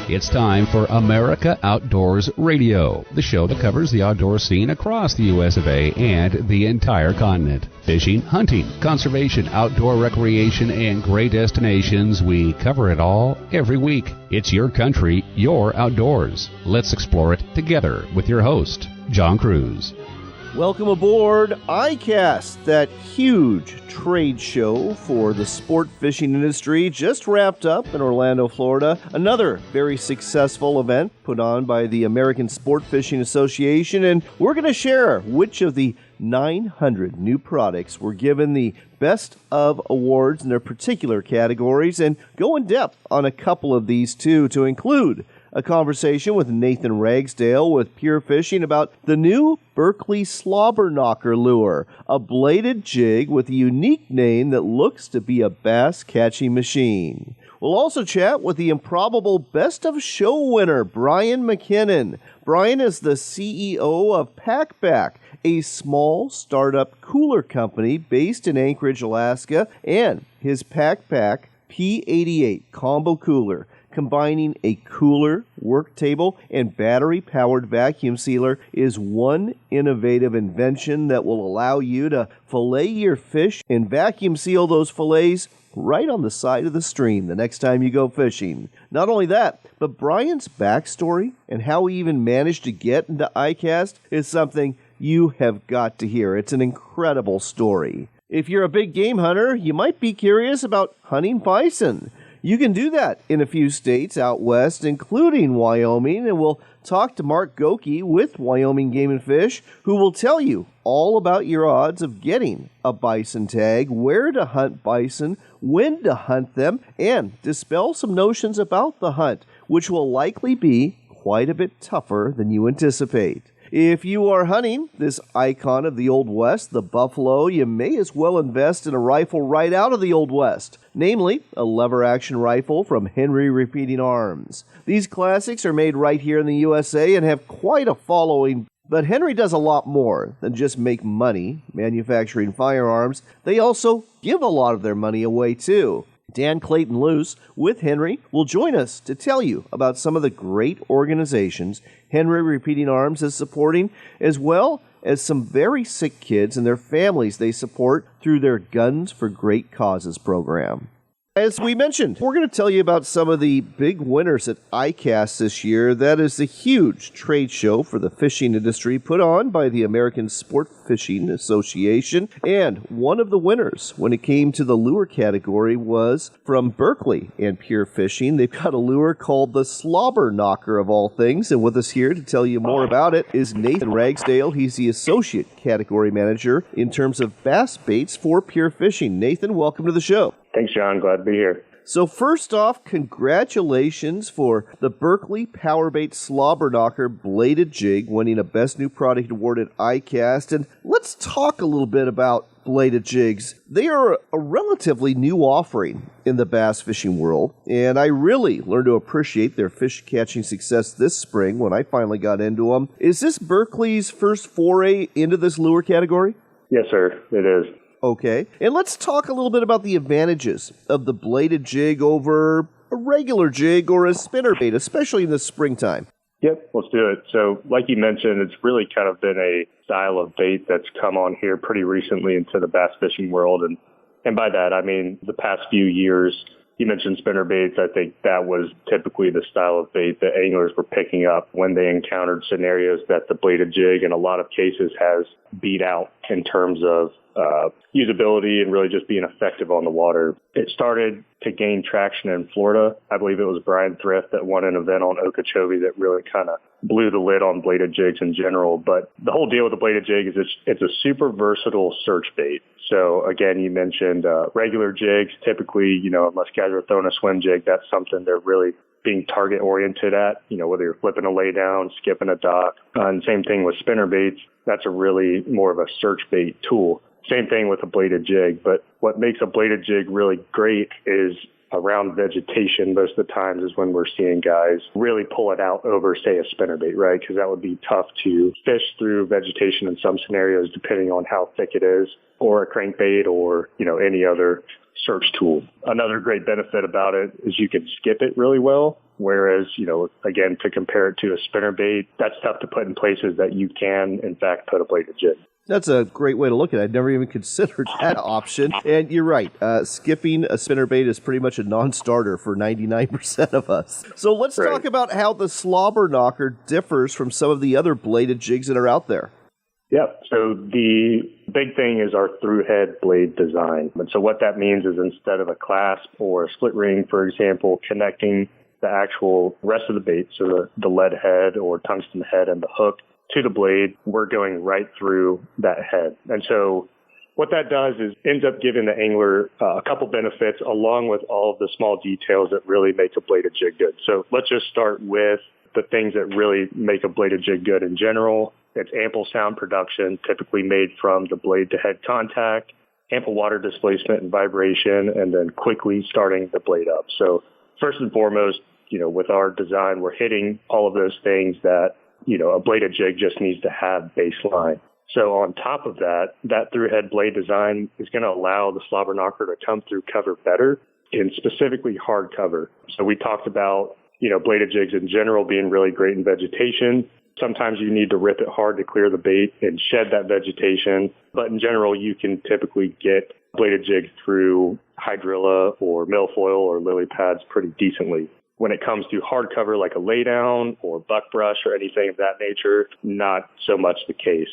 It's time for America Outdoors Radio, the show that covers the outdoor scene across the U.S. of A. and the entire continent. Fishing, hunting, conservation, outdoor recreation, and great destinations. We cover it all every week. It's your country, your outdoors. Let's explore it together with your host, John Cruz. Welcome aboard ICAST, that huge trade show for the sport fishing industry just wrapped up in Orlando, Florida. Another very successful event put on by the American Sport Fishing Association, and we're going to share which of the 900 new products were given the Best of awards in their particular categories and go in depth on a couple of these too, to include a conversation with Nathan Ragsdale with Pure Fishing about the new Berkley Slobber Knocker lure, a bladed jig with a unique name that looks to be a bass catching machine. We'll also chat with the improbable Best of Show winner, Brian McKinnon. Brian is the CEO of Packback, a small startup cooler company based in Anchorage, Alaska, and his Packback P88 combo cooler, combining a cooler, work table, and battery-powered vacuum sealer, is one innovative invention that will allow you to fillet your fish and vacuum seal those fillets right on the side of the stream the next time you go fishing. Not only that, but Brian's backstory and how he even managed to get into ICAST is something you have got to hear. It's an incredible story. If you're a big game hunter, you might be curious about hunting bison. You can do that in a few states out west, including Wyoming, and we'll talk to Mark Goki with Wyoming Game and Fish, who will tell you all about your odds of getting a bison tag, where to hunt bison, when to hunt them, and dispel some notions about the hunt, which will likely be quite a bit tougher than you anticipate. If you are hunting this icon of the Old West, the buffalo, you may as well invest in a rifle right out of the Old West, namely a lever-action rifle from Henry Repeating Arms. These classics are made right here in the USA and have quite a following, but Henry does a lot more than just make money manufacturing firearms. They also give a lot of their money away too. Dan Clayton Luce with Henry will join us to tell you about some of the great organizations Henry Repeating Arms is supporting, as well as some very sick kids and their families they support through their Guns for Great Causes program. As we mentioned, we're going to tell you about some of the big winners at ICAST this year. That is the huge trade show for the fishing industry put on by the American Sport Fishing Association. And one of the winners when it came to the lure category was from Berkley and Pure Fishing. They've got a lure called the Slobber Knocker of all things. And with us here to tell you more about it is Nathan Ragsdale. He's the Associate Category Manager in terms of bass baits for Pure Fishing. Nathan, welcome to the show. Thanks, John. Glad to be here. So first off, congratulations for the Berkley Powerbait Slobber Knocker bladed jig winning a Best New Product Award at ICAST. And let's talk a little bit about bladed jigs. They are a relatively new offering in the bass fishing world, and I really learned to appreciate their fish catching success this spring when I finally got into them. Is this Berkley's first foray into this lure category? Yes, sir. It is. Okay, and let's talk a little bit about the advantages of the bladed jig over a regular jig or a spinnerbait, especially in the springtime. Yep, let's do it. So, like you mentioned, it's really kind of been a style of bait that's come on here pretty recently into the bass fishing world. And by that, I mean the past few years. You mentioned spinnerbaits. I think that was typically the style of bait that anglers were picking up when they encountered scenarios that the bladed jig in a lot of cases has beat out in terms of usability and really just being effective on the water. It started to gain traction in Florida. I believe it was Brian Thrift that won an event on Okeechobee that really kind of blew the lid on bladed jigs in general. But the whole deal with the bladed jig is it's a super versatile search bait. So again, you mentioned regular jigs. Typically, unless guys are throwing a swim jig, that's something they're really being target oriented at, whether you're flipping a lay down, skipping a dock. And same thing with spinner baits. That's a really more of a search bait tool. Same thing with a bladed jig. But what makes a bladed jig really great is around vegetation. Most of the times is when we're seeing guys really pull it out over, say, a spinnerbait, right? Because that would be tough to fish through vegetation in some scenarios, depending on how thick it is, or a crankbait, or any other search tool. Another great benefit about it is you can skip it really well. Whereas, again, to compare it to a spinnerbait, that's tough to put in places that you can, in fact, put a bladed jig. That's a great way to look at it. I'd never even considered that option. And you're right. Skipping a spinnerbait is pretty much a non-starter for 99% of us. So let's talk about how the slobber knocker differs from some of the other bladed jigs that are out there. Yeah. So the big thing is our through head blade design. And so what that means is instead of a clasp or a split ring, for example, connecting the actual rest of the bait, so the lead head or tungsten head and the hook to the blade, we're going right through that head. And so what that does is ends up giving the angler a couple benefits along with all of the small details that really make a bladed jig good. So let's just start with the things that really make a bladed jig good in general. It's ample sound production, typically made from the blade to head contact, ample water displacement and vibration, and then quickly starting the blade up. So first and foremost, with our design, we're hitting all of those things that a bladed jig just needs to have baseline. So on top of that through head blade design is going to allow the slobber knocker to come through cover better, in specifically hard cover. So we talked about, bladed jigs in general being really great in vegetation. Sometimes you need to rip it hard to clear the bait and shed that vegetation. But in general, you can typically get bladed jigs through hydrilla or milfoil or lily pads pretty decently. When it comes to hard cover like a laydown or buckbrush or anything of that nature, not so much the case.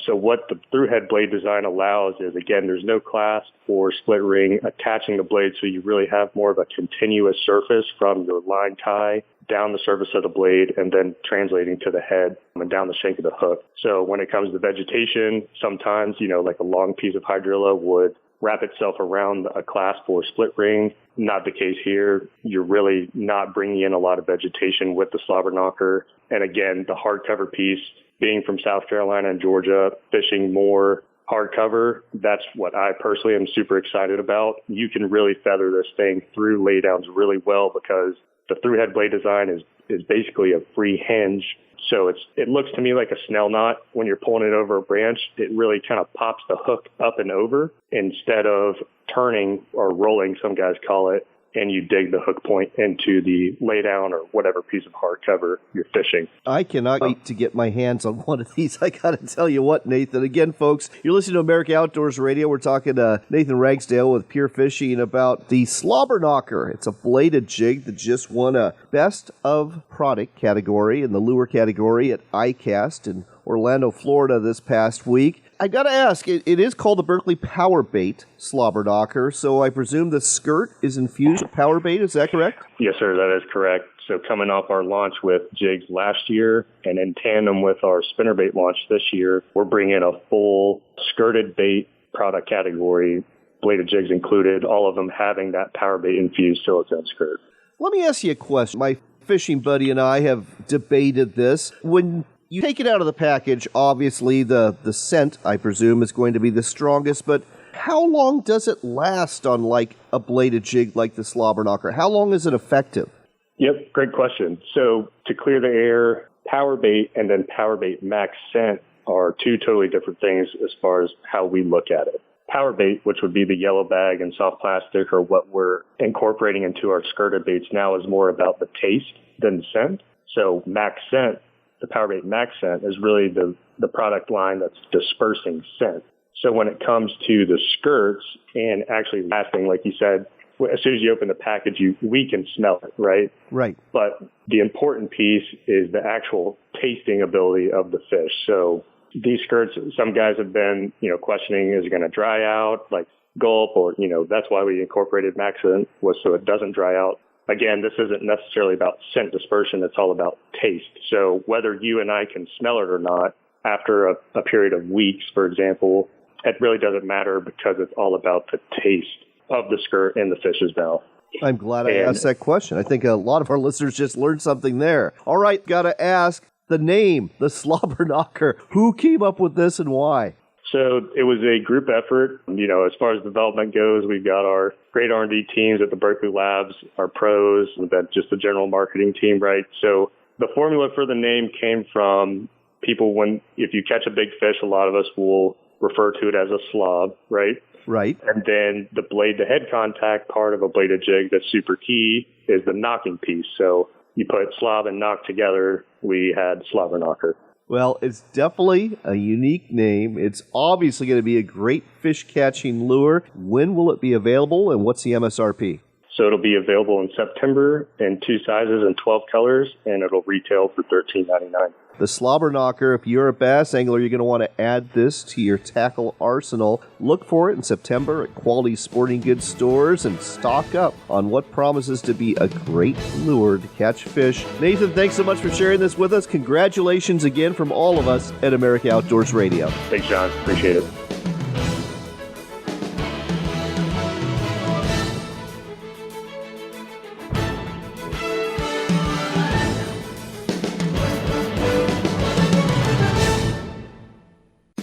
So what the through head blade design allows is, again, there's no clasp or split ring attaching the blade, so you really have more of a continuous surface from your line tie down the surface of the blade and then translating to the head and down the shank of the hook. So when it comes to vegetation, sometimes, like a long piece of hydrilla would wrap itself around a clasp or split ring. Not the case here. You're really not bringing in a lot of vegetation with the slobber knocker. And again, the hardcover piece, being from South Carolina and Georgia, fishing more hardcover, that's what I personally am super excited about. You can really feather this thing through laydowns really well because the through head blade design is basically a free hinge. So it looks to me like a snell knot when you're pulling it over a branch. It really kind of pops the hook up and over instead of turning or rolling, some guys call it, and you dig the hook point into the laydown or whatever piece of hardcover you're fishing. I cannot wait to get my hands on one of these. I got to tell you what, Nathan. Again, folks, you're listening to America Outdoors Radio. We're talking to Nathan Ragsdale with Pure Fishing about the slobber knocker. It's a bladed jig that just won a Best of Product category in the lure category at ICAST in Orlando, Florida this past week. I got to ask, it is called the Berkley Power Bait slobber knocker, so I presume the skirt is infused with power bait. Is that correct? Yes, sir, that is correct. So coming off our launch with jigs last year and in tandem with our spinnerbait launch this year, we're bringing a full skirted bait product category, bladed jigs included, all of them having that power bait infused silicone skirt. Let me ask you a question. My fishing buddy and I have debated this. When you take it out of the package, obviously the scent, I presume, is going to be the strongest, but how long does it last on like a bladed jig like the slobber knocker? How long is it effective? Yep, great question. So to clear the air, power bait and then power bait max scent are two totally different things as far as how we look at it. Power bait, which would be the yellow bag and soft plastic, or what we're incorporating into our skirted baits now, is more about the taste than the scent. So max scent, the power bait max scent, is really the product line that's dispersing scent. So when it comes to the skirts and actually lasting, like you said, as soon as you open the package, we can smell it, right? Right. But the important piece is the actual tasting ability of the fish. So these skirts, some guys have been, questioning, is it going to dry out, like gulp, or, that's why we incorporated max scent, was so it doesn't dry out. Again, this isn't necessarily about scent dispersion. It's all about taste. So whether you and I can smell it or not after a period of weeks, for example, it really doesn't matter because it's all about the taste of the skirt in the fish's mouth. I'm glad I asked that question. I think a lot of our listeners just learned something there. All right, got to ask the name, the slobber knocker. Who came up with this and why? So it was a group effort. As far as development goes, we've got our great R&D teams at the Berkeley Labs, our pros, and then just the general marketing team, right? So the formula for the name came from people if you catch a big fish, a lot of us will refer to it as a slob, right? Right. And then the blade to head contact part of a bladed jig that's super key is the knocking piece. So you put slob and knock together, we had slobber knocker. Well, it's definitely a unique name. It's obviously going to be a great fish-catching lure. When will it be available, and what's the MSRP? So it'll be available in September in 2 sizes and 12 colors, and it'll retail for $13.99. The slobber knocker, if you're a bass angler, you're going to want to add this to your tackle arsenal. Look for it in September at quality sporting goods stores and stock up on what promises to be a great lure to catch fish. Nathan, thanks so much for sharing this with us. Congratulations again from all of us at America Outdoors Radio. Thanks, John. Appreciate it.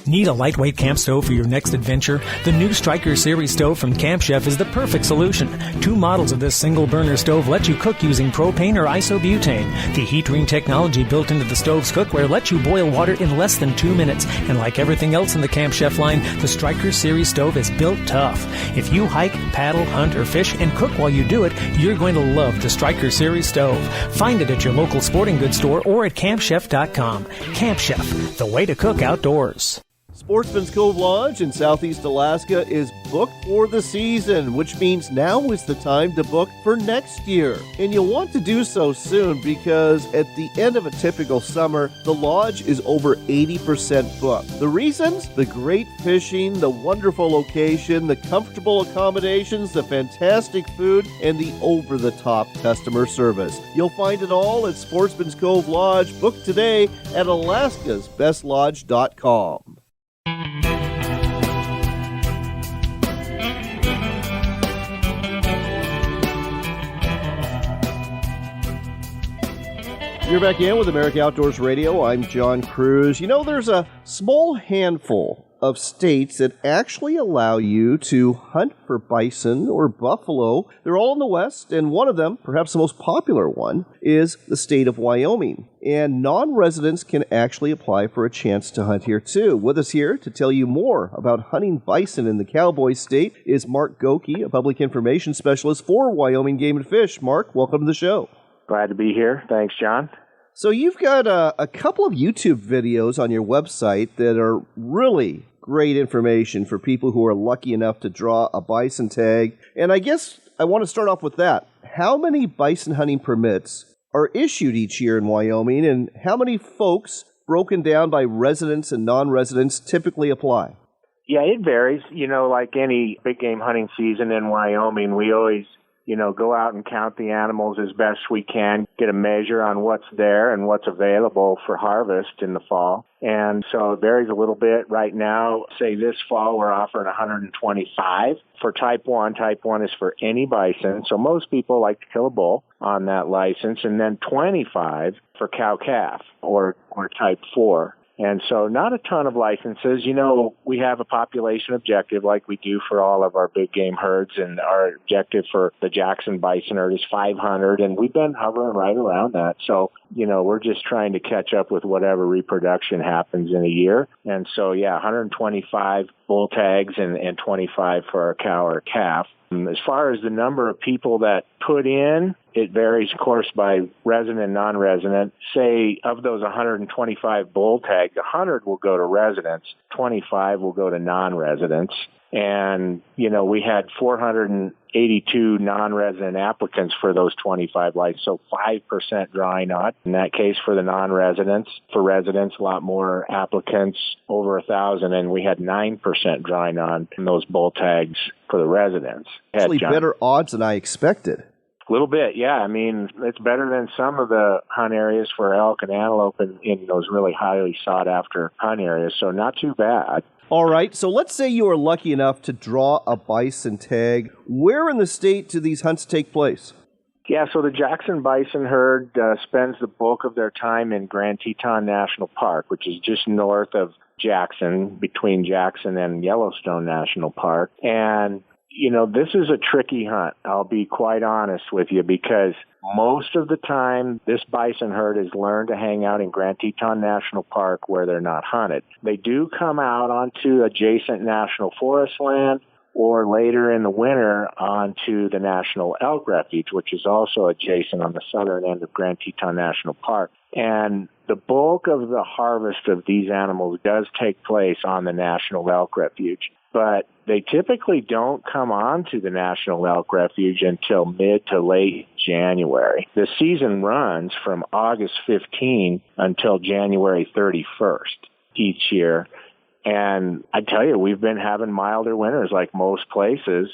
Need a lightweight camp stove for your next adventure? The new Striker Series stove from Camp Chef is the perfect solution. 2 models of this single-burner stove let you cook using propane or isobutane. The heat ring technology built into the stove's cookware lets you boil water in less than 2 minutes. And like everything else in the Camp Chef line, the Striker Series stove is built tough. If you hike, paddle, hunt, or fish and cook while you do it, you're going to love the Striker Series stove. Find it at your local sporting goods store or at campchef.com. Camp Chef, the way to cook outdoors. Sportsman's Cove Lodge in Southeast Alaska is booked for the season, which means now is the time to book for next year. And you'll want to do so soon because at the end of a typical summer, the lodge is over 80% booked. The reasons? The great fishing, the wonderful location, the comfortable accommodations, the fantastic food, and the over-the-top customer service. You'll find it all at Sportsman's Cove Lodge. Book today at alaskasbestlodge.com. You're back in with America Outdoors Radio. I'm John Cruz. You know, there's a small handful of states that actually allow you to hunt for bison or buffalo. They're all in the West, and one of them, perhaps the most popular one, is the state of Wyoming. And non-residents can actually apply for a chance to hunt here, too. With us here to tell you more about hunting bison in the Cowboy State is Mark Goke, a public information specialist for Wyoming Game and Fish. Mark, welcome to the show. Glad to be here. Thanks, John. So you've got a couple of YouTube videos on your website that are really great information for people who are lucky enough to draw a bison tag. And I guess I want to start off with that. How many bison hunting permits are issued each year in Wyoming, and how many folks, broken down by residents and non-residents, typically apply? Yeah, it varies. You know, like any big game hunting season in Wyoming, we always go out and count the animals as best we can, get a measure on what's there and what's available for harvest in the fall. And so it varies a little bit. Right now, say this fall, we're offering 125 for type 1. Type 1 is for any bison. So most people like to kill a bull on that license, and then 25 for cow-calf or type 4. And so not a ton of licenses. You know, we have a population objective like we do for all of our big game herds, and our objective for the Jackson bison herd is 500, and we've been hovering right around that. So, we're just trying to catch up with whatever reproduction happens in a year. And so, 125 bull tags and 25 for our cow or calf. As far as the number of people that put in, it varies, of course, by resident and non-resident. Say, of those 125 bull tags, 100 will go to residents, 25 will go to non-residents. And, we had 482 non-resident applicants for those 25 lights, so 5% dry knot. In that case, for the non-residents. For residents, a lot more applicants, over 1,000, and we had 9% dry knot in those bull tags for the residents. Actually, better odds than I expected. A little bit, yeah. I mean, it's better than some of the hunt areas for elk and antelope in those really highly sought-after hunt areas, so not too bad. All right, so let's say you are lucky enough to draw a bison tag. Where in the state do these hunts take place? Yeah, so the Jackson bison herd spends the bulk of their time in Grand Teton National Park, which is just north of Jackson, between Jackson and Yellowstone National Park. And this is a tricky hunt, I'll be quite honest with you, because most of the time this bison herd has learned to hang out in Grand Teton National Park where they're not hunted. They do come out onto adjacent national forest land or later in the winter onto the National Elk Refuge, which is also adjacent on the southern end of Grand Teton National Park. And the bulk of the harvest of these animals does take place on the National Elk Refuge, but they typically don't come onto the National Elk Refuge until mid to late January. The season runs from August 15 until January 31st each year. And I tell you, we've been having milder winters like most places,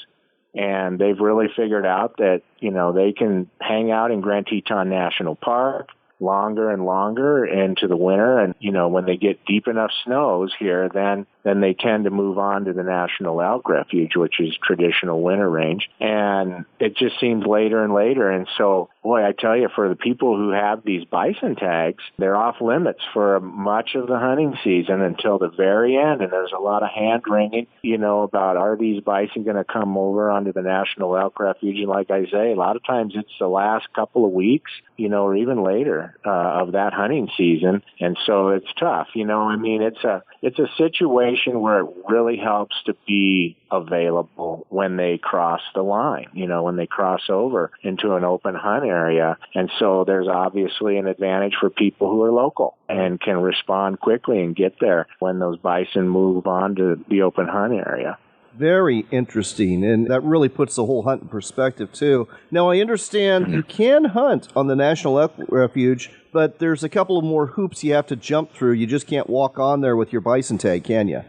and they've really figured out that, they can hang out in Grand Teton National Park longer and longer into the winter. And, when they get deep enough snows here, then they tend to move on to the National Elk Refuge, which is traditional winter range. And it just seems later and later. And so, boy, I tell you, for the people who have these bison tags, they're off limits for much of the hunting season until the very end. And there's a lot of hand-wringing, about are these bison going to come over onto the National Elk Refuge? And like I say, a lot of times it's the last couple of weeks, or even later of that hunting season. And so it's tough. It's a situation where it really helps to be available when they cross the line, when they cross over into an open hunt area. And so there's obviously an advantage for people who are local and can respond quickly and get there when those bison move on to the open hunt area. Very interesting, and that really puts the whole hunt in perspective, too. Now, I understand you can hunt on the National Elk Refuge, but there's a couple of more hoops you have to jump through. You just can't walk on there with your bison tag, can you?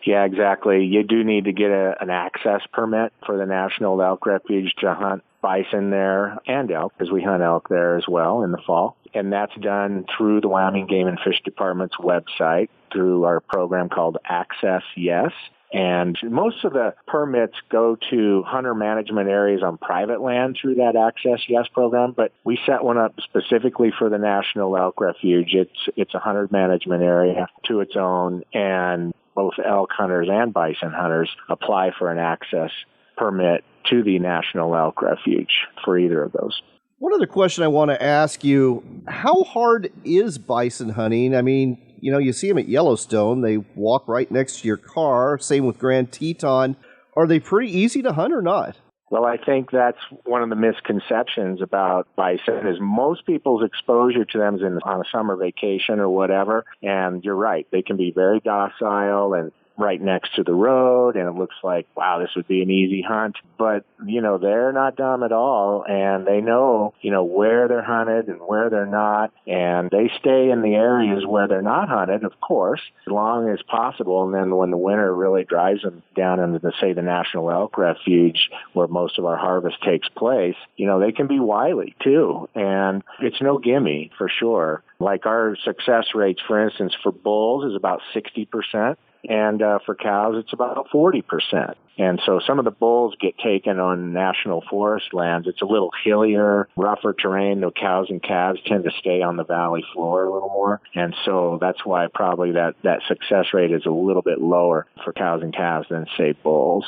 Yeah, exactly. You do need to get an access permit for the National Elk Refuge to hunt bison there and elk, because we hunt elk there as well in the fall. And that's done through the Wyoming Game and Fish Department's website through our program called Access Yes. And most of the permits go to hunter management areas on private land through that Access Yes program, but we set one up specifically for the National Elk Refuge. It's a hunter management area to its own, and both elk hunters and bison hunters apply for an access permit to the National Elk Refuge for either of those. One other question I want to ask you, how hard is bison hunting? I mean, you see them at Yellowstone. They walk right next to your car. Same with Grand Teton. Are they pretty easy to hunt or not? Well, I think that's one of the misconceptions about bison is most people's exposure to them is on a summer vacation or whatever. And you're right. They can be very docile and right next to the road, and it looks like, wow, this would be an easy hunt. But, they're not dumb at all, and they know, where they're hunted and where they're not, and they stay in the areas where they're not hunted, of course, as long as possible. And then when the winter really drives them down into, the National Elk Refuge, where most of our harvest takes place, they can be wily, too. And it's no gimme, for sure. Like our success rates, for instance, for bulls is about 60%. And for cows, it's about 40%. And so some of the bulls get taken on national forest lands. It's a little hillier, rougher terrain. The cows and calves tend to stay on the valley floor a little more. And so that's why probably that success rate is a little bit lower for cows and calves than, say, bulls.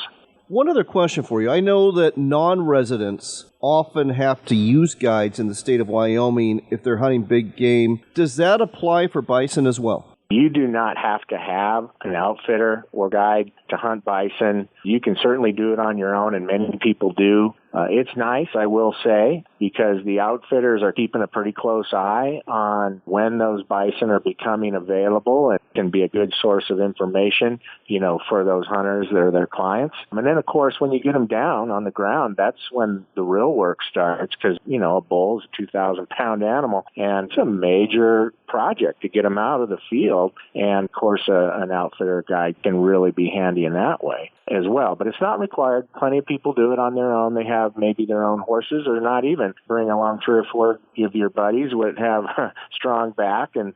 One other question for you. I know that non-residents often have to use guides in the state of Wyoming if they're hunting big game. Does that apply for bison as well? You do not have to have an outfitter or guide to hunt bison. You can certainly do it on your own, and many people do. It's nice, I will say, because the outfitters are keeping a pretty close eye on when those bison are becoming available. It can be a good source of information, for those hunters that are their clients. And then, of course, when you get them down on the ground, that's when the real work starts, because, a bull is a 2,000-pound animal, and it's a major project to get them out of the field. And, of course, an outfitter guide can really be handy in that way as well. But it's not required. Plenty of people do it on their own. They have maybe their own horses, or not even bring along 3 or 4 of your buddies would have a strong back, and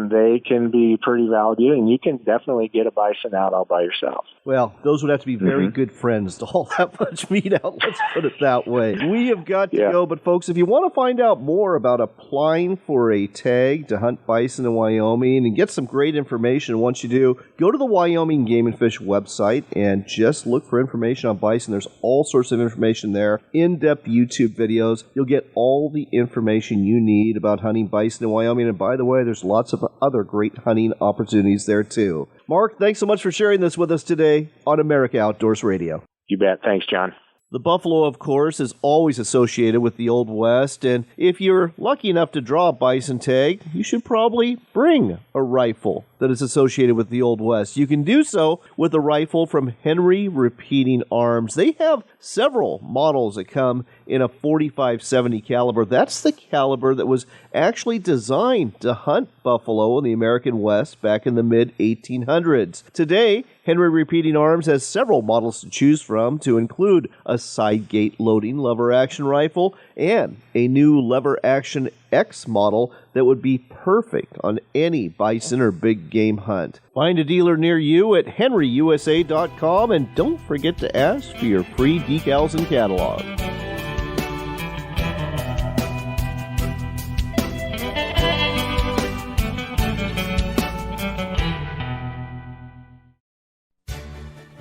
they can be pretty valuable, and you can definitely get a bison out all by yourself. Well, those would have to be very good friends to haul that much meat out, let's put it that way. We have got to go, but folks, if you want to find out more about applying for a tag to hunt bison in Wyoming and get some great information, once you do, go to the Wyoming Game and Fish website and just look for information on bison. There's all sorts of information there, in-depth YouTube videos. You'll get all the information you need about hunting bison in Wyoming. And by the way, there's lots of other great hunting opportunities there too. Mark, thanks so much for sharing this with us today on America Outdoors Radio. You bet. Thanks, John. The buffalo, of course, is always associated with the Old West, and if you're lucky enough to draw a bison tag, you should probably bring a rifle that is associated with the Old West. You can do so with a rifle from Henry Repeating Arms. They have several models that come in a .45-70 caliber. That's the caliber that was actually designed to hunt buffalo in the American West back in the mid-1800s. Today, Henry Repeating Arms has several models to choose from, to include a side-gate loading lever-action rifle and a new lever-action X model that would be perfect on any bison or big game hunt. Find a dealer near you at henryusa.com, and don't forget to ask for your free decals and catalog.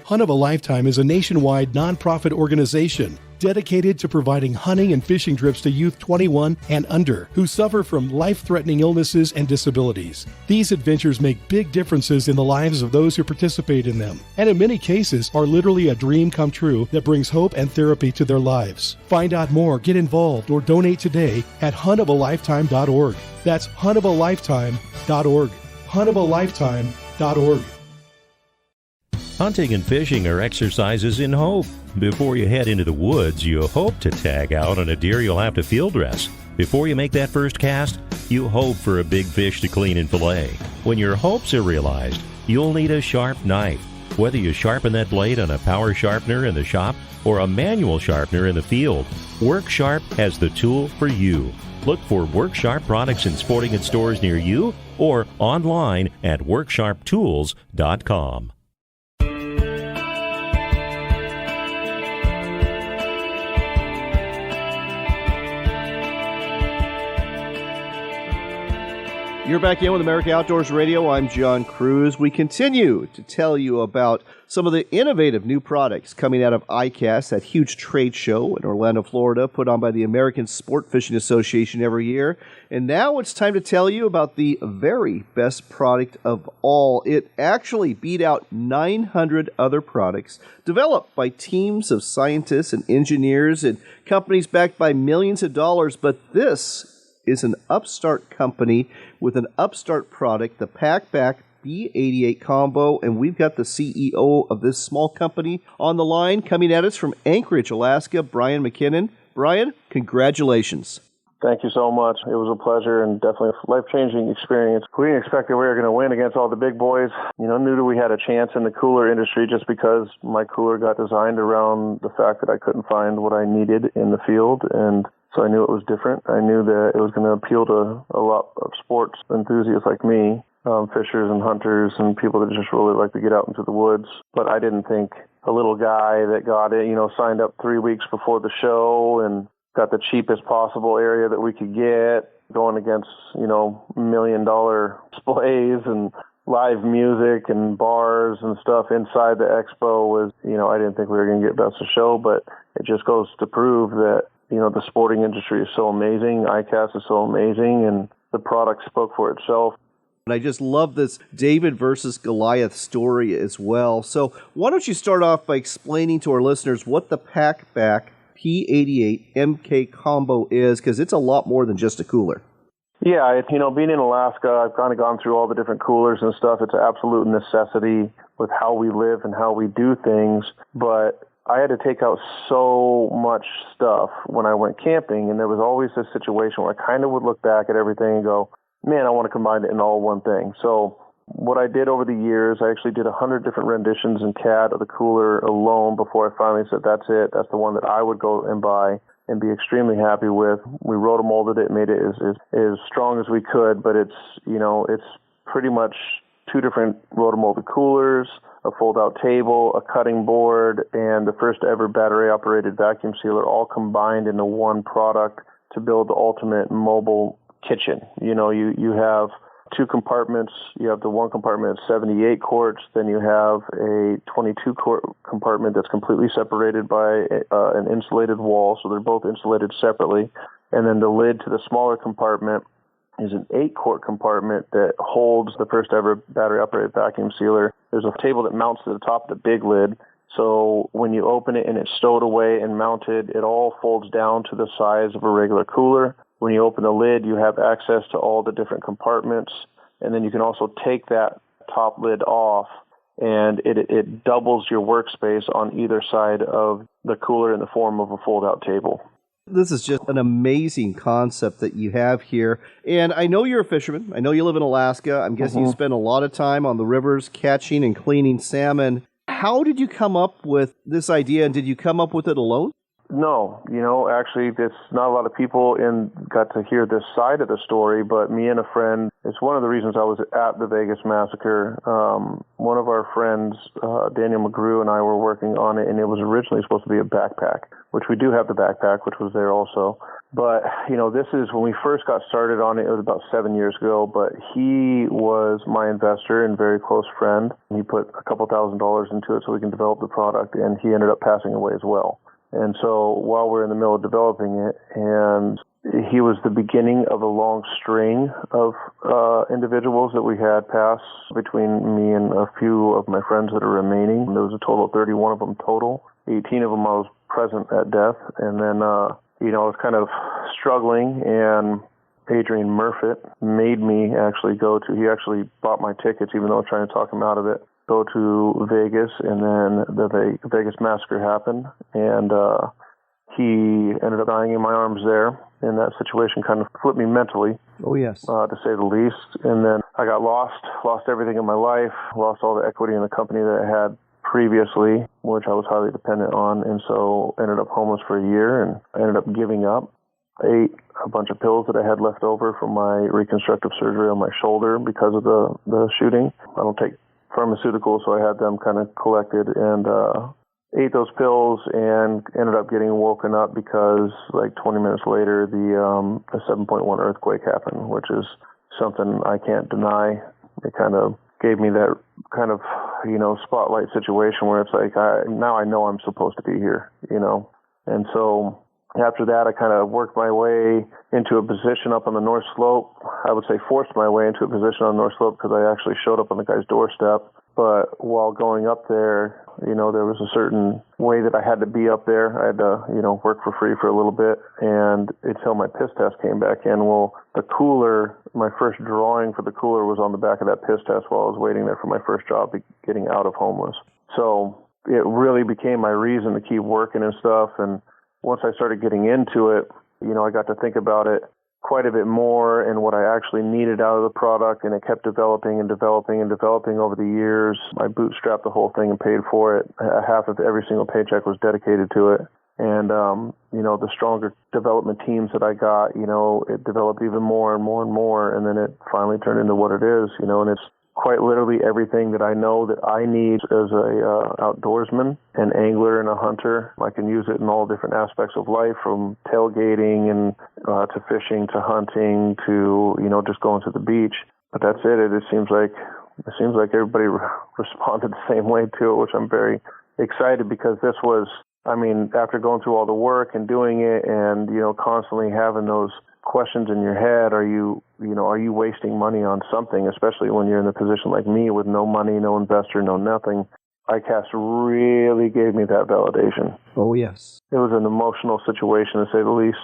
Hunt of a Lifetime is a nationwide nonprofit organization dedicated to providing hunting and fishing trips to youth 21 and under who suffer from life-threatening illnesses and disabilities. These adventures make big differences in the lives of those who participate in them, and in many cases are literally a dream come true that brings hope and therapy to their lives. Find out more, get involved, or donate today at huntofalifetime.org. That's huntofalifetime.org. huntofalifetime.org. Hunting and fishing are exercises in hope. Before you head into the woods, you hope to tag out on a deer you'll have to field dress. Before you make that first cast, you hope for a big fish to clean and fillet. When your hopes are realized, you'll need a sharp knife. Whether you sharpen that blade on a power sharpener in the shop or a manual sharpener in the field, WorkSharp has the tool for you. Look for WorkSharp products in sporting goods stores near you or online at WorkSharpTools.com. You're back in with America Outdoors Radio. I'm John Cruz. We continue to tell you about some of the innovative new products coming out of ICAST, that huge trade show in Orlando, Florida, put on by the American Sport Fishing Association every year. And now it's time to tell you about the very best product of all. It actually beat out 900 other products developed by teams of scientists and engineers and companies backed by millions of dollars. But this is an upstart company with an upstart product, the PackBack B88 combo, and we've got the CEO of this small company on the line, coming at us from Anchorage, Alaska, Brian McKinnon. Brian, congratulations. Thank you so much. It was a pleasure and definitely a life-changing experience. We didn't expect that we were going to win against all the big boys. Knew that we had a chance in the cooler industry just because my cooler got designed around the fact that I couldn't find what I needed in the field, and so I knew it was different. I knew that it was going to appeal to a lot of sports enthusiasts like me, fishers and hunters and people that just really like to get out into the woods. But I didn't think a little guy that got it, signed up 3 weeks before the show and got the cheapest possible area that we could get, going against, $1 million displays and live music and bars and stuff inside the expo was, I didn't think we were going to get best of show, but it just goes to prove that the sporting industry is so amazing, ICAST is so amazing, and the product spoke for itself. And I just love this David versus Goliath story as well. So why don't you start off by explaining to our listeners what the PackBack P88 MK combo is, because it's a lot more than just a cooler. Yeah, being in Alaska, I've kind of gone through all the different coolers and stuff. It's an absolute necessity with how we live and how we do things, but I had to take out so much stuff when I went camping, and there was always this situation where I kind of would look back at everything and go, man, I want to combine it in all one thing. So what I did over the years, I actually did 100 different renditions in CAD of the cooler alone before I finally said, that's it. That's the one that I would go and buy and be extremely happy with. We rotomolded it, made it as strong as we could, but it's pretty much 2 different rotomolded coolers, a fold-out table, a cutting board, and the first ever battery-operated vacuum sealer, all combined into one product to build the ultimate mobile kitchen. You have 2 compartments. You have the one compartment at 78 quarts, then you have a 22 quart compartment that's completely separated by an insulated wall, so they're both insulated separately. And then the lid to the smaller compartment is an 8 quart compartment that holds the first ever battery operated vacuum sealer. There's a table that mounts to the top of the big lid, So when you open it and it's stowed away and mounted, it all folds down to the size of a regular cooler. When you open the lid, you have access to all the different compartments. And then you can also take that top lid off, and it doubles your workspace on either side of the cooler in the form of a fold-out table. This is just an amazing concept that you have here. And I know you're a fisherman. I know you live in Alaska. I'm guessing you spend a lot of time on the rivers catching and cleaning salmon. How did you come up with this idea, and did you come up with it alone? No, actually, there's not a lot of people got to hear this side of the story, but me and a friend, it's one of the reasons I was at the Vegas massacre. One of our friends, Daniel McGrew, and I were working on it, and it was originally supposed to be a backpack, which we do have the backpack, which was there also. But, this is when we first got started on it, it was about 7 years ago, but he was my investor and very close friend. He put a couple $1,000 into it so we can develop the product, and he ended up passing away as well. And so while we're in the middle of developing it, and he was the beginning of a long string of individuals that we had pass between me and a few of my friends that are remaining. There was a total of 31 of them total. 18 of them I was present at death. And then, I was kind of struggling, and Adrian Murfitt made me actually he actually bought my tickets, even though I was trying to talk him out of it. Go to Vegas, and then the Vegas massacre happened, and he ended up dying in my arms there, and that situation kind of flipped me mentally. Oh, yes. To say the least. And then I got lost everything in my life, lost all the equity in the company that I had previously, which I was highly dependent on, and so ended up homeless for a year, and I ended up giving up. I ate a bunch of pills that I had left over from my reconstructive surgery on my shoulder because of the shooting. I don't take pharmaceuticals, so I had them kind of collected, and ate those pills and ended up getting woken up because like 20 minutes later the 7.1 earthquake happened, which is something I can't deny. It kind of gave me that kind of spotlight situation where it's like now I know I'm supposed to be here, and so after that, I kind of worked my way into a position up on the North Slope. I would say forced my way into a position on the North Slope because I actually showed up on the guy's doorstep. But while going up there, there was a certain way that I had to be up there. I had to, work for free for a little bit, and until my piss test came back in. Well, the cooler, my first drawing for the cooler was on the back of that piss test while I was waiting there for my first job, getting out of homeless. So it really became my reason to keep working and stuff. And once I started getting into it, I got to think about it quite a bit more and what I actually needed out of the product, and it kept developing and developing and developing over the years. I bootstrapped the whole thing and paid for it. Half of every single paycheck was dedicated to it. And, the stronger development teams that I got, it developed even more and more and more, and then it finally turned into what it is, and it's quite literally everything that I know that I need as a outdoorsman, an angler, and a hunter. I can use it in all different aspects of life, from tailgating and to fishing to hunting to just going to the beach. But that's it. It seems like everybody responded the same way to it, which I'm very excited because this was. After going through all the work and doing it, and constantly having those questions in your head, are you wasting money on something, especially when you're in a position like me with no money, no investor, no nothing. ICAST really gave me that validation. Oh, yes. It was an emotional situation, to say the least,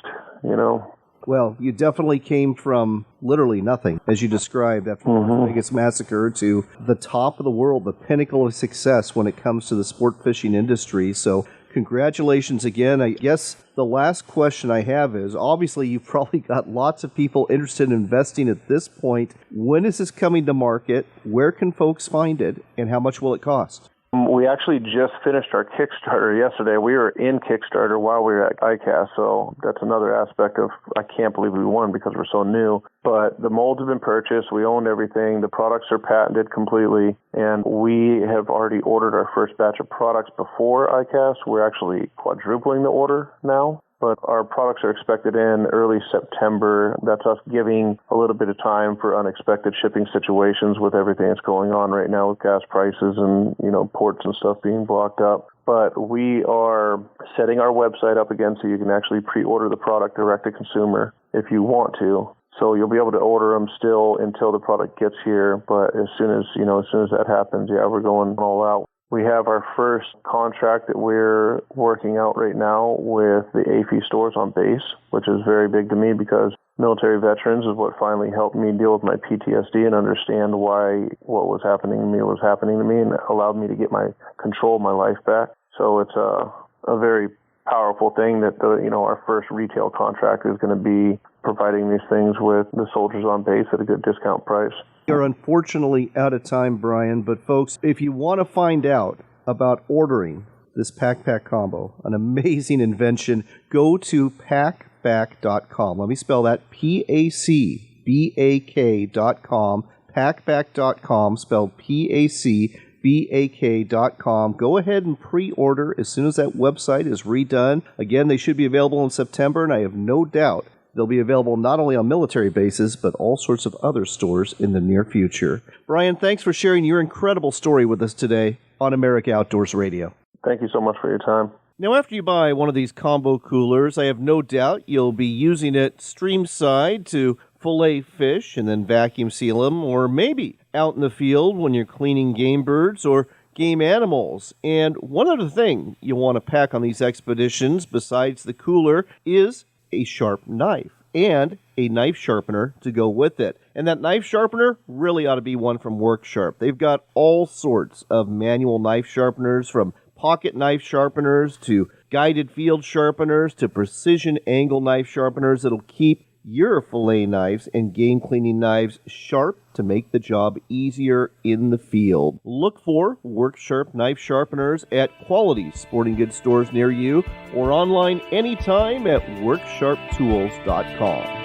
Well, you definitely came from literally nothing, as you described, after the Vegas massacre, to the top of the world, the pinnacle of success when it comes to the sport fishing industry. So congratulations again. I guess the last question I have is, obviously you've probably got lots of people interested in investing at this point. When is this coming to market? Where can folks find it? And how much will it cost? We actually just finished our Kickstarter yesterday. We were in Kickstarter while we were at ICAST, so that's another aspect of, I can't believe we won because we're so new. But the molds have been purchased. We own everything. The products are patented completely, and we have already ordered our first batch of products before ICAST. We're actually quadrupling the order now. But our products are expected in early September. That's us giving a little bit of time for unexpected shipping situations with everything that's going on right now with gas prices and, ports and stuff being blocked up. But we are setting our website up again so you can actually pre-order the product direct to consumer if you want to. So you'll be able to order them still until the product gets here. But as soon as that happens, we're going all out. We have our first contract that we're working out right now with the AFI stores on base, which is very big to me because military veterans is what finally helped me deal with my PTSD and understand why what was happening to me was happening to me, and allowed me to get my control of my life back. So it's a very powerful thing that our first retail contract is going to be providing these things with the soldiers on base at a good discount price. We are unfortunately out of time, Brian, but folks, if you want to find out about ordering this Pack combo, an amazing invention, go to packback.com. Let me spell that, PACBAK.com, packback.com, spelled PACBAK.com. Go ahead and pre-order as soon as that website is redone. Again, they should be available in September, and I have no doubt they'll be available not only on military bases, but all sorts of other stores in the near future. Brian, thanks for sharing your incredible story with us today on America Outdoors Radio. Thank you so much for your time. Now, after you buy one of these combo coolers, I have no doubt you'll be using it streamside to fillet fish and then vacuum seal them, or maybe out in the field when you're cleaning game birds or game animals. And one other thing you want to pack on these expeditions besides the cooler is a sharp knife and a knife sharpener to go with it. And that knife sharpener really ought to be one from Worksharp. They've got all sorts of manual knife sharpeners, from pocket knife sharpeners to guided field sharpeners to precision angle knife sharpeners that'll keep your fillet knives and game cleaning knives sharp to make the job easier in the field. Look for Worksharp knife sharpeners at quality sporting goods stores near you or online anytime at worksharptools.com.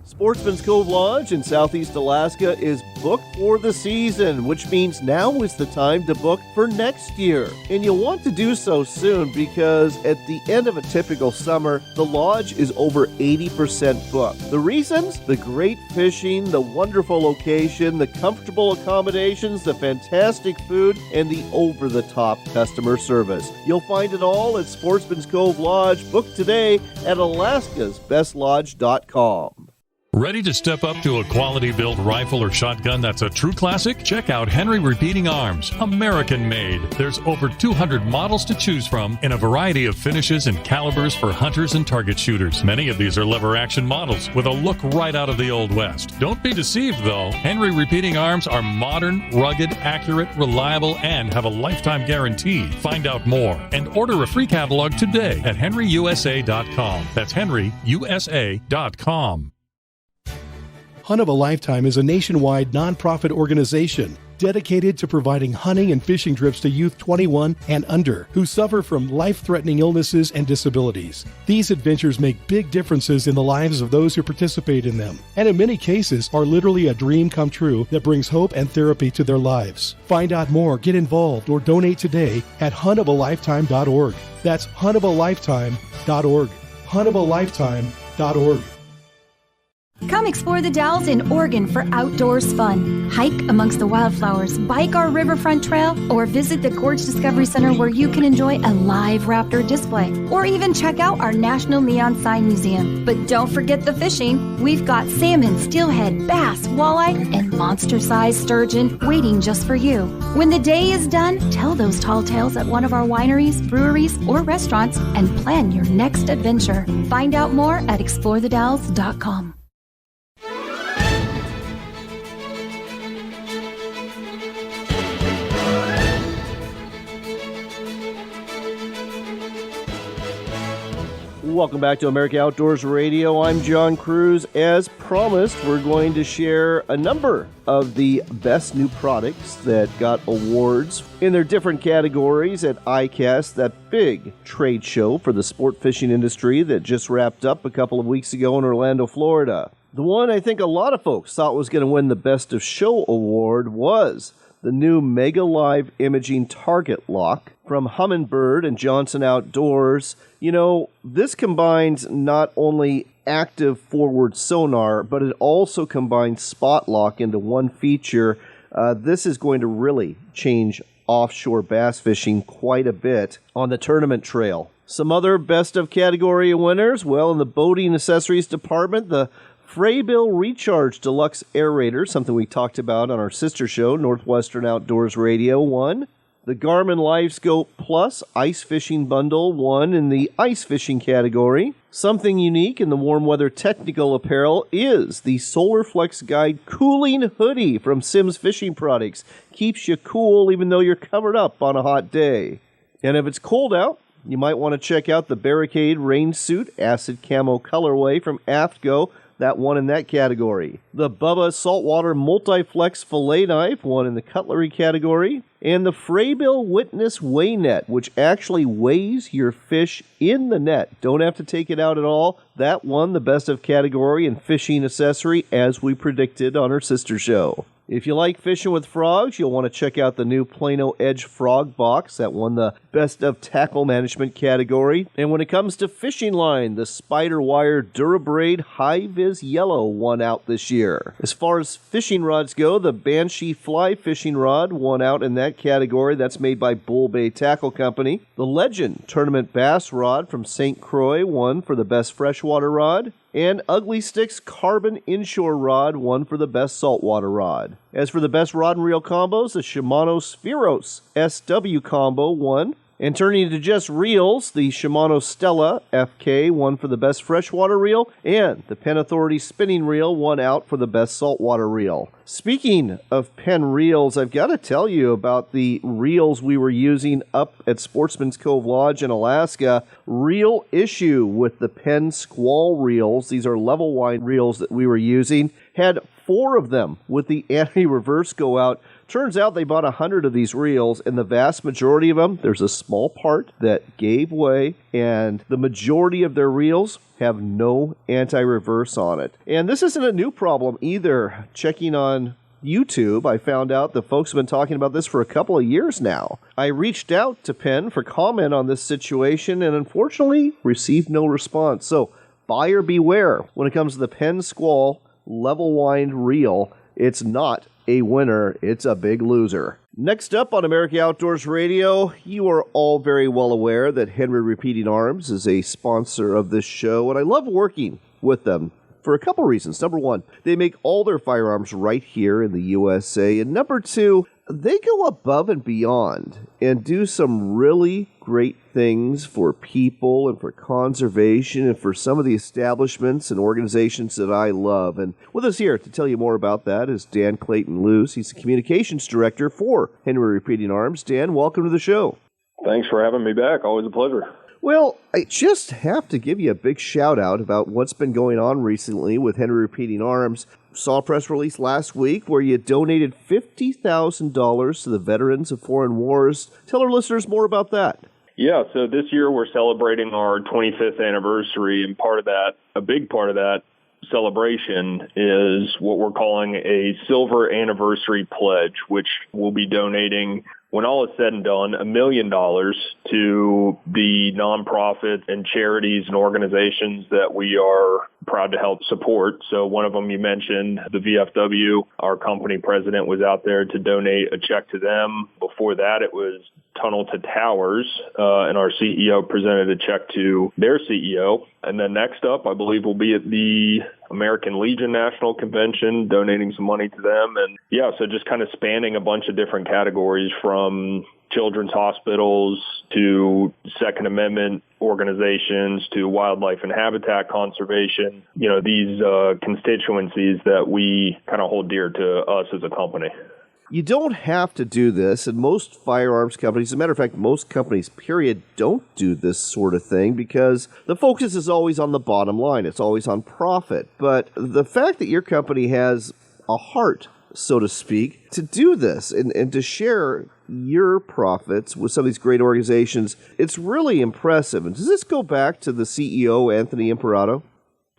Sportsman's Cove Lodge in Southeast Alaska is booked for the season, which means now is the time to book for next year. And you'll want to do so soon because at the end of a typical summer, the lodge is over 80% booked. The reasons? The great fishing, the wonderful location, the comfortable accommodations, the fantastic food, and the over-the-top customer service. You'll find it all at Sportsman's Cove Lodge. Book today at alaskasbestlodge.com. Ready to step up to a quality-built rifle or shotgun that's a true classic? Check out Henry Repeating Arms, American-made. There's over 200 models to choose from in a variety of finishes and calibers for hunters and target shooters. Many of these are lever-action models with a look right out of the Old West. Don't be deceived, though. Henry Repeating Arms are modern, rugged, accurate, reliable, and have a lifetime guarantee. Find out more and order a free catalog today at henryusa.com. That's henryusa.com. Hunt of a Lifetime is a nationwide nonprofit organization dedicated to providing hunting and fishing trips to youth 21 and under who suffer from life-threatening illnesses and disabilities. These adventures make big differences in the lives of those who participate in them, and in many cases are literally a dream come true that brings hope and therapy to their lives. Find out more, get involved, or donate today at huntofalifetime.org. That's huntofalifetime.org. huntofalifetime.org. Come explore the Dalles in Oregon for outdoors fun. Hike amongst the wildflowers, bike our riverfront trail, or visit the Gorge Discovery Center where you can enjoy a live raptor display, or even check out our National Neon Sign Museum. But don't forget the fishing. We've got salmon, steelhead, bass, walleye, and monster-sized sturgeon waiting just for you. When the day is done, tell those tall tales at one of our wineries, breweries, or restaurants and plan your next adventure. Find out more at explorethedalles.com. Welcome back to America Outdoors Radio. I'm John Cruz. As promised, we're going to share a number of the best new products that got awards in their different categories at ICAST, that big trade show for the sport fishing industry that just wrapped up a couple of weeks ago in Orlando, Florida. The one I think a lot of folks thought was going to win the Best of Show award was the new Mega Live Imaging Target Lock from Humminbird and Johnson Outdoors. You know, this combines not only active forward sonar, but it also combines spot lock into one feature. This is going to really change offshore bass fishing quite a bit on the tournament trail. Some other best of category winners, well, in the boating accessories department, the Frabill Recharge Deluxe Aerator, something we talked about on our sister show, Northwestern Outdoors Radio, won. The Garmin LiveScope Plus Ice Fishing Bundle won in the ice fishing category. Something unique in the warm weather technical apparel is the SolarFlex Guide Cooling Hoodie from Simms Fishing Products. Keeps you cool even though you're covered up on a hot day. And if it's cold out, you might want to check out the Barricade Rain Suit Acid Camo colorway from AFTGO. That won in that category. The Bubba Saltwater Multiflex Fillet Knife won in the cutlery category. And the Frabill Witness Weigh Net, which actually weighs your fish in the net. Don't have to take it out at all. That won the best of category in fishing accessory, as we predicted on our sister show. If you like fishing with frogs, you'll want to check out the new Plano Edge Frog Box. That won the Best of Tackle Management category. And when it comes to fishing line, the Spider Wire Durabraid High Vis Yellow won out this year. As far as fishing rods go, the Banshee Fly Fishing Rod won out in that category. That's made by Bull Bay Tackle Company. The Legend Tournament Bass Rod from St. Croix won for the Best Freshwater Rod. And Ugly Sticks Carbon Inshore Rod won for the Best Saltwater Rod. As for the best rod and reel combos, the Shimano Spheros SW Combo won. And turning to just reels, the Shimano Stella FK won for the best freshwater reel, and the Penn Authority spinning reel won out for the best saltwater reel. Speaking of Penn reels, I've got to tell you about the reels we were using up at Sportsman's Cove Lodge in Alaska. Real issue with the Penn Squall reels. These are level wind reels that we were using. Had 4 of them with the anti-reverse go out. Turns out they bought 100 of these reels, and the vast majority of them, there's a small part that gave way, and the majority of their reels have no anti-reverse on it. And this isn't a new problem either. Checking on YouTube, I found out the folks have been talking about this for a couple of years now. I reached out to Penn for comment on this situation, and unfortunately received no response. So buyer beware when it comes to the Penn Squall level wind reel. It's not a winner, it's a big loser. Next up on America Outdoors Radio, you are all very well aware that Henry Repeating Arms is a sponsor of this show, and I love working with them for a couple reasons. Number one, they make all their firearms right here in the USA, and number two, they go above and beyond and do some really great things for people and for conservation and for some of the establishments and organizations that I love. And with us here to tell you more about that is Dan Clayton Luce. He's the communications director for Henry Repeating Arms. Dan, welcome to the show. Thanks for having me back. Always a pleasure. Well, I just have to give you a big shout out about what's been going on recently with Henry Repeating Arms. Saw a press release last week where you donated $50,000 to the veterans of foreign wars. Tell our listeners more about that. Yeah, so this year we're celebrating our 25th anniversary, and a big part of that celebration is what we're calling a Silver Anniversary Pledge, which will be donating, when all is said and done, $1 million to the nonprofits and charities and organizations that we are proud to help support. So one of them you mentioned, the VFW, our company president was out there to donate a check to them. Before that, it was Tunnel to Towers, and our CEO presented a check to their CEO. And then next up, I believe we'll be at the American Legion National Convention, donating some money to them. And yeah, so just kind of spanning a bunch of different categories, from children's hospitals to Second Amendment organizations to wildlife and habitat conservation, these constituencies that we kind of hold dear to us as a company. You don't have to do this, and most firearms companies, as a matter of fact, most companies, period, don't do this sort of thing because the focus is always on the bottom line. It's always on profit. But the fact that your company has a heart, so to speak, to do this and to share your profits with some of these great organizations, it's really impressive. And does this go back to the CEO, Anthony Imperato?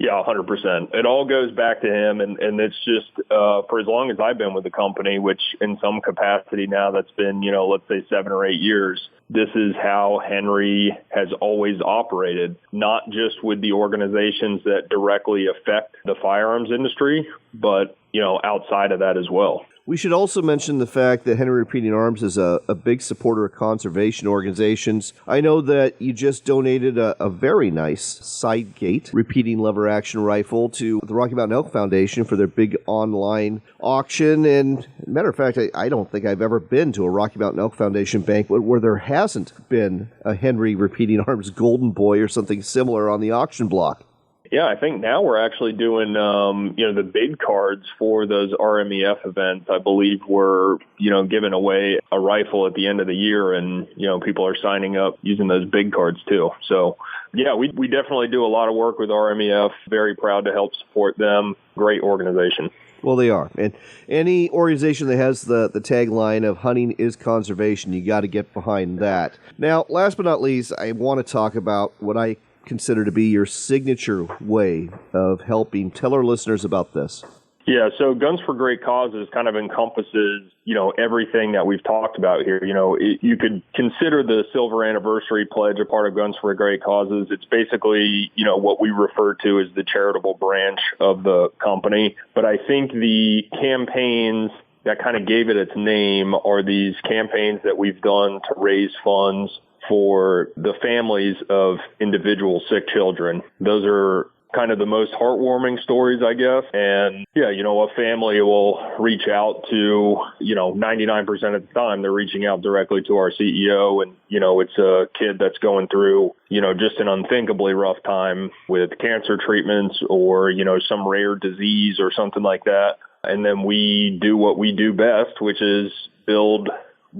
Yeah, 100%. It all goes back to him, and it's just for as long as I've been with the company, which in some capacity now that's been, let's say 7 or 8 years, this is how Henry has always operated, not just with the organizations that directly affect the firearms industry, but, outside of that as well. We should also mention the fact that Henry Repeating Arms is a big supporter of conservation organizations. I know that you just donated a very nice side gate repeating lever action rifle to the Rocky Mountain Elk Foundation for their big online auction. And matter of fact, I don't think I've ever been to a Rocky Mountain Elk Foundation banquet where there hasn't been a Henry Repeating Arms Golden Boy or something similar on the auction block. Yeah, I think now we're actually doing, the bid cards for those RMEF events. I believe we're, giving away a rifle at the end of the year, and, people are signing up using those bid cards too. So, yeah, we definitely do a lot of work with RMEF. Very proud to help support them. Great organization. Well, they are. And any organization that has the tagline of hunting is conservation, you got to get behind that. Now, last but not least, I want to talk about what I consider to be your signature way of helping. Tell our listeners about this. Yeah, so Guns for Great Causes kind of encompasses, everything that we've talked about here. You could consider the silver anniversary pledge a part of Guns for Great Causes. It's basically, what we refer to as the charitable branch of the company. But I think the campaigns that kind of gave it its name are these campaigns that we've done to raise funds for the families of individual sick children. Those are kind of the most heartwarming stories, I guess. And yeah, a family will reach out to, 99% of the time they're reaching out directly to our CEO. And, it's a kid that's going through, just an unthinkably rough time with cancer treatments or, some rare disease or something like that. And then we do what we do best, which is build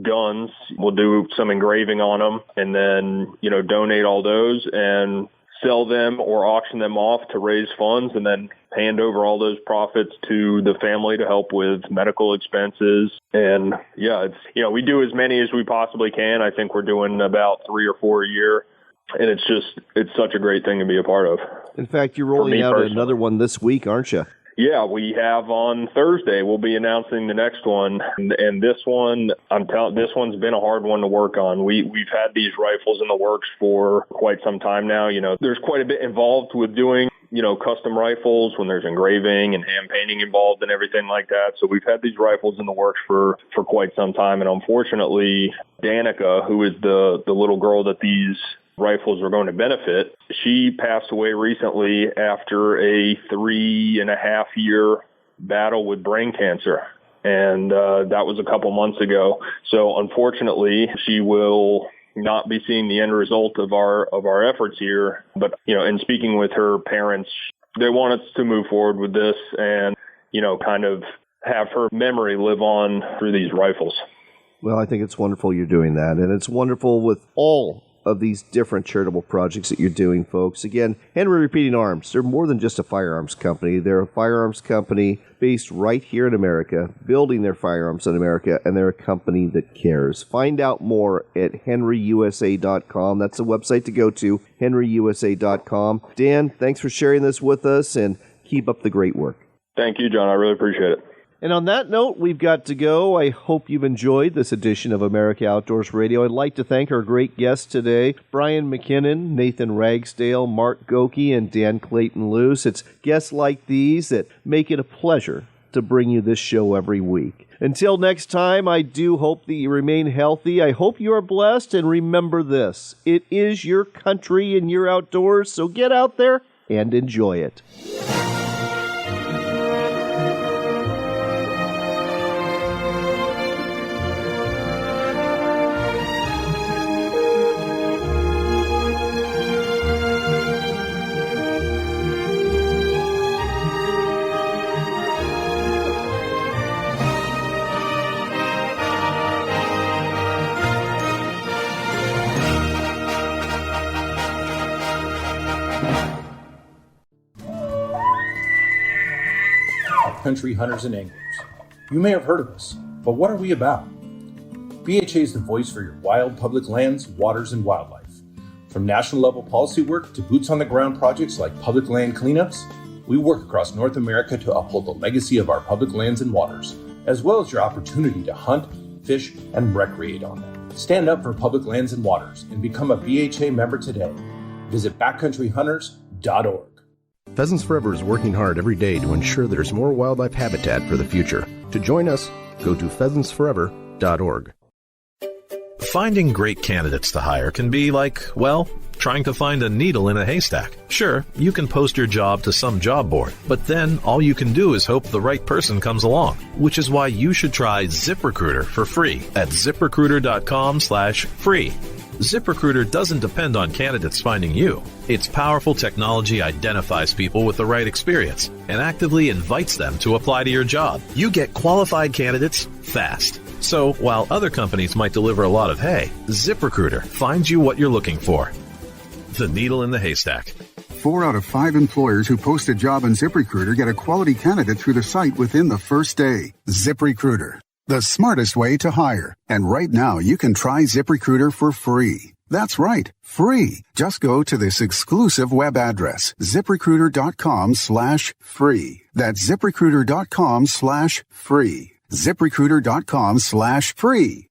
guns. We'll do some engraving on them and then, donate all those and sell them or auction them off to raise funds and then hand over all those profits to the family to help with medical expenses. And yeah, it's, we do as many as we possibly can. I think we're doing about 3 or 4 a year. And it's such a great thing to be a part of. In fact, you're rolling out another one this week, aren't you? Yeah, we have on Thursday. We'll be announcing the next one. And this one, this one's been a hard one to work on. We've had these rifles in the works for quite some time now. There's quite a bit involved with doing, custom rifles when there's engraving and hand painting involved and everything like that. So we've had these rifles in the works for quite some time. And unfortunately, Danica, who is the little girl that these rifles are going to benefit, she passed away recently after a 3.5-year battle with brain cancer. And that was a couple months ago. So unfortunately, she will not be seeing the end result of our efforts here. But, in speaking with her parents, they want us to move forward with this and, kind of have her memory live on through these rifles. Well, I think it's wonderful you're doing that. And it's wonderful with all of these different charitable projects that you're doing, folks. Again, Henry Repeating Arms, they're more than just a firearms company. They're a firearms company based right here in America, building their firearms in America, and they're a company that cares. Find out more at henryusa.com. That's the website to go to, henryusa.com. Dan, thanks for sharing this with us, and keep up the great work. Thank you, John. I really appreciate it. And on that note, we've got to go. I hope you've enjoyed this edition of America Outdoors Radio. I'd like to thank our great guests today, Brian McKinnon, Nathan Ragsdale, Mark Goki, and Dan Clayton-Luce. It's guests like these that make it a pleasure to bring you this show every week. Until next time, I do hope that you remain healthy. I hope you are blessed, and remember this, it is your country and your outdoors, so get out there and enjoy it. Country hunters and anglers. You may have heard of us, but what are we about? BHA is the voice for your wild public lands, waters, and wildlife. From national level policy work to boots on the ground projects like public land cleanups, we work across North America to uphold the legacy of our public lands and waters, as well as your opportunity to hunt, fish, and recreate on them. Stand up for public lands and waters and become a BHA member today. Visit backcountryhunters.org. Pheasants Forever is working hard every day to ensure there's more wildlife habitat for the future. To join us, Go to pheasantsforever.org. Finding great candidates to hire can be like, well, trying to find a needle in a haystack. Sure, you can post your job to some job board, but then all you can do is hope the right person comes along, which is why you should try ZipRecruiter for free at ZipRecruiter.com/free. ZipRecruiter doesn't depend on candidates finding you. Its powerful technology identifies people with the right experience and actively invites them to apply to your job. You get qualified candidates fast. So while other companies might deliver a lot of hay, ZipRecruiter finds you what you're looking for. The needle in the haystack. 4 out of 5 employers who post a job on ZipRecruiter get a quality candidate through the site within the first day. ZipRecruiter, the smartest way to hire. And right now, you can try ZipRecruiter for free. That's right, free. Just go to this exclusive web address, ZipRecruiter.com/free. That's ZipRecruiter.com/free. ZipRecruiter.com/free.